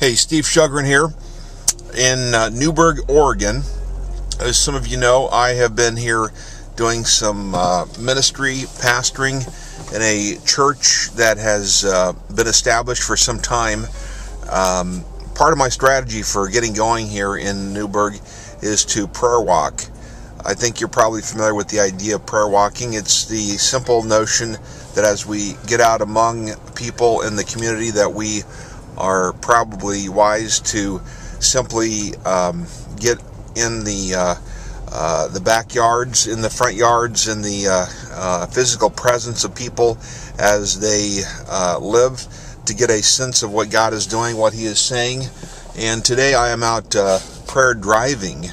Hey, Steve Sjogren here in Newberg, Oregon. As some of you know, I have been here doing some ministry, pastoring in a church that has been established for some time. Part of my strategy for getting going here in Newberg is to prayer walk. I think you're probably familiar with the idea of prayer walking. It's the simple notion that as we get out among people in the community that we are probably wise to simply get in the backyards, in the front yards, in the physical presence of people as they live, to get a sense of what God is doing, what He is saying. And today I am out prayer driving.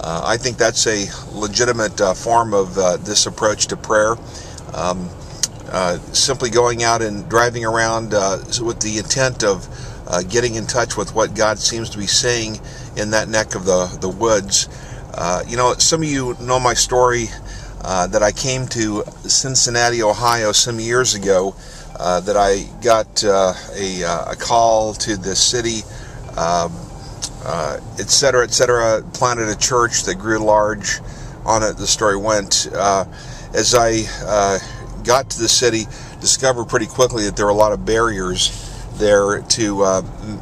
I think that's a legitimate form of this approach to prayer. Simply going out and driving around with the intent of getting in touch with what God seems to be saying in that neck of the woods. Some of you know my story that I came to Cincinnati, Ohio some years ago, that I got a call to the city, etc., etc., planted a church that grew large. On it, the story went. As I got to the city, discovered pretty quickly that there were a lot of barriers there to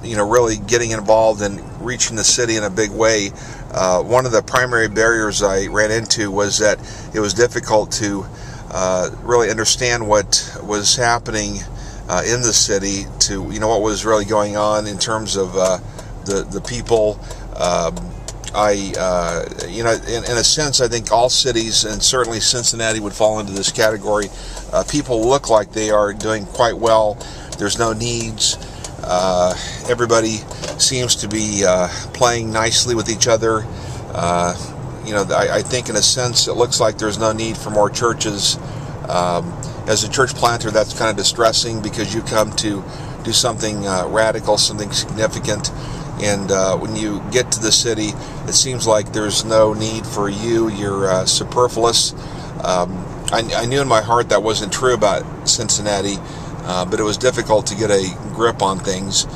really getting involved and reaching the city in a big way. One of the primary barriers I ran into was that it was difficult to really understand what was happening in the city, to what was really going on in terms of the people. In a sense, I think all cities, and certainly Cincinnati would fall into this category, people look like they are doing quite well. There's no needs. Everybody seems to be playing nicely with each other. I think in a sense it looks like there's no need for more churches. As a church planter, that's kind of distressing, because you come to do something radical, something significant. And when you get to the city, it seems like there's no need for you. You're superfluous. I knew in my heart that wasn't true about Cincinnati, but it was difficult to get a grip on things.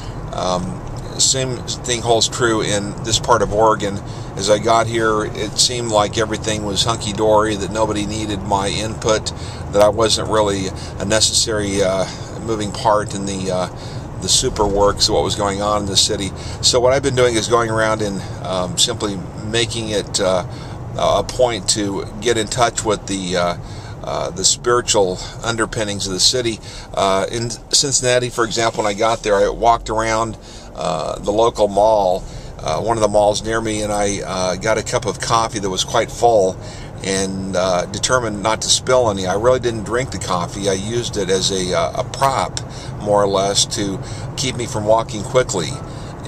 Same thing holds true in this part of Oregon. As I got here, it seemed like everything was hunky-dory, that nobody needed my input, that I wasn't really a necessary moving part in the super works of what was going on in the city. So what I've been doing is going around and simply making it a point to get in touch with the spiritual underpinnings of the city. In Cincinnati, for example, when I got there, I walked around the local mall, one of the malls near me, and I got a cup of coffee that was quite full, and determined not to spill any. I really didn't drink the coffee. I used it as a prop, more or less, to keep me from walking quickly.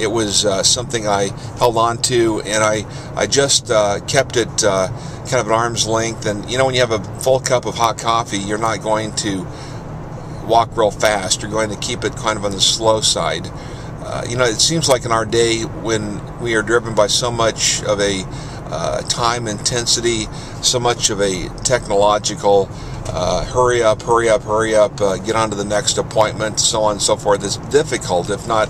It was something I held on to, and I just kept it kind of at arm's length. And when you have a full cup of hot coffee, you're not going to walk real fast. You're going to keep it kind of on the slow side. It seems like in our day, when we are driven by so much of a time intensity, so much of a technological hurry up, get on to the next appointment, so on and so forth, it's difficult, if not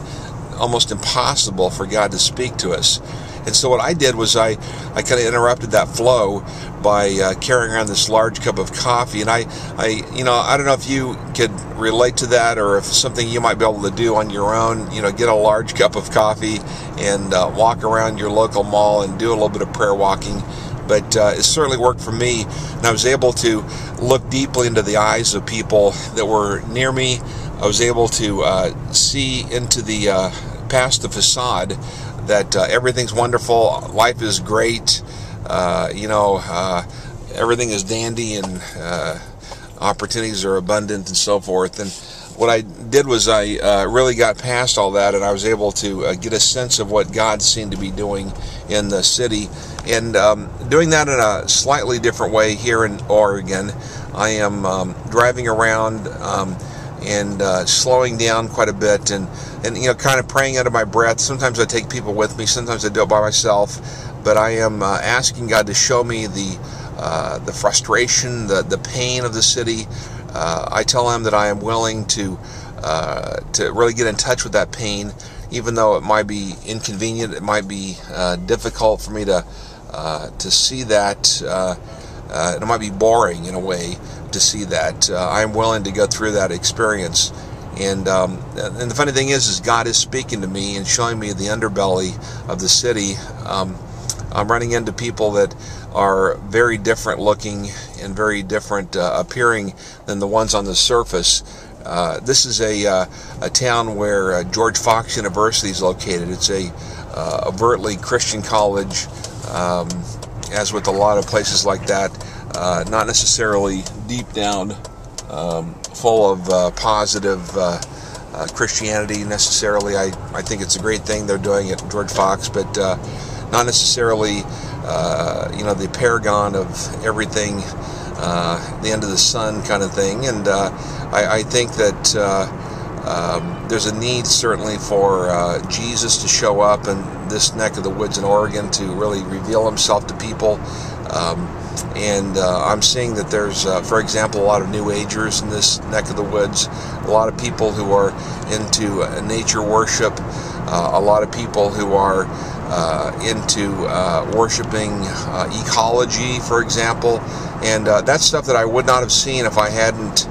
almost impossible, for God to speak to us. And so what I did was I kind of interrupted that flow by carrying around this large cup of coffee. And I don't know if you could relate to that, or if it's something you might be able to do on your own. Get a large cup of coffee and walk around your local mall and do a little bit of prayer walking. But it certainly worked for me, and I was able to look deeply into the eyes of people that were near me. I was able to see into the past the facade, that everything's wonderful, life is great, everything is dandy, and opportunities are abundant, and so forth. And what I did was I really got past all that, and I was able to get a sense of what God seemed to be doing in the city. And doing that in a slightly different way here in Oregon, I am driving around and slowing down quite a bit, and kind of praying under my breath. Sometimes I take people with me, sometimes I do it by myself, but I am asking God to show me the frustration, the pain of the city. I tell Him that I am willing to really get in touch with that pain, even though it might be inconvenient, it might be difficult for me to see that. It might be boring in a way to see that. I'm willing to go through that experience. And the funny thing is God is speaking to me and showing me the underbelly of the city. I'm running into people that are very different looking and very different appearing than the ones on the surface. This is a town where George Fox University is located. It's a overtly Christian college, as with a lot of places like that, not necessarily deep down full of positive Christianity necessarily. I think it's a great thing they're doing at George Fox, but not necessarily the paragon of everything, the end of the sun kind of thing. And I think that there's a need certainly for Jesus to show up in this neck of the woods in Oregon to really reveal himself to people. And I'm seeing that there's, for example, a lot of New Agers in this neck of the woods, a lot of people who are into nature worship, a lot of people who are into worshiping ecology, for example, and that's stuff that I would not have seen if I hadn't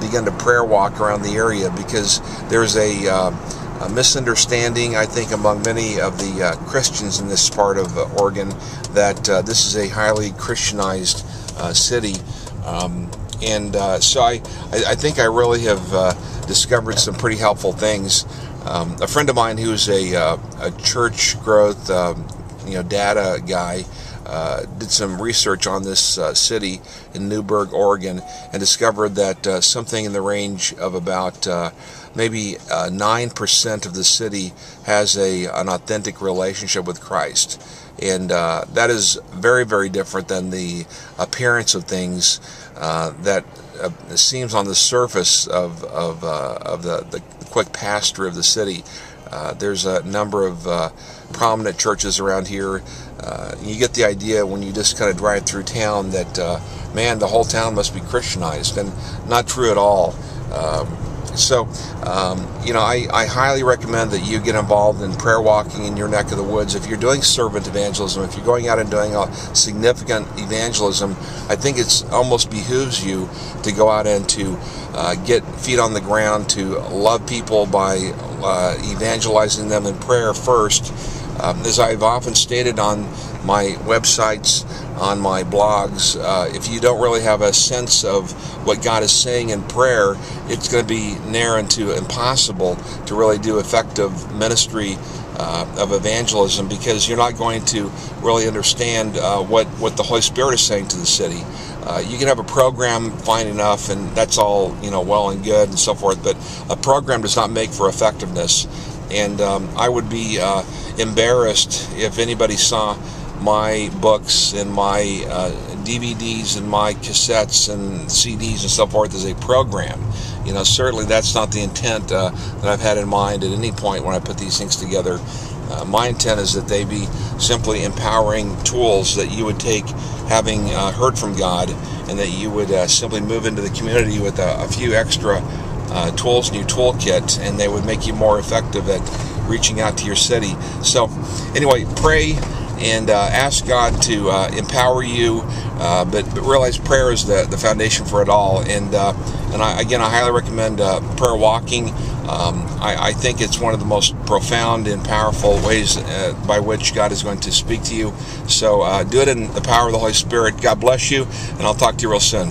begun to prayer walk around the area, because there's a misunderstanding, I think, among many of the Christians in this part of Oregon that this is a highly Christianized city. So I think I really have discovered some pretty helpful things. A friend of mine who's a church growth data guy did some research on this city in Newberg, Oregon, and discovered that something in the range of about maybe 9% of the city has an authentic relationship with Christ. And that is very, very different than the appearance of things that seems on the surface of the quick pasture of the city. There's a number of prominent churches around here. You get the idea when you just kind of drive through town that, man, the whole town must be Christianized, and not true at all. I highly recommend that you get involved in prayer walking in your neck of the woods. If you're doing servant evangelism, if you're going out and doing a significant evangelism, I think it's almost behooves you to go out and to get feet on the ground, to love people by evangelizing them in prayer first. As I've often stated on my websites, on my blogs, if you don't really have a sense of what God is saying in prayer, it's going to be near to impossible to really do effective ministry of evangelism, because you're not going to really understand what the Holy Spirit is saying to the city. You can have a program fine enough, and that's all well and good and so forth, but a program does not make for effectiveness. And I would be embarrassed if anybody saw my books and my DVDs and my cassettes and CDs and so forth as a program. Certainly that's not the intent that I've had in mind at any point when I put these things together. My intent is that they be simply empowering tools that you would take, having heard from God, and that you would simply move into the community with a few extra tools in your toolkit, and they would make you more effective at reaching out to your city. So anyway, pray and ask God to empower you, but realize prayer is the foundation for it all. And I highly recommend prayer walking. I think it's one of the most profound and powerful ways by which God is going to speak to you. So do it in the power of the Holy Spirit. God bless you, and I'll talk to you real soon.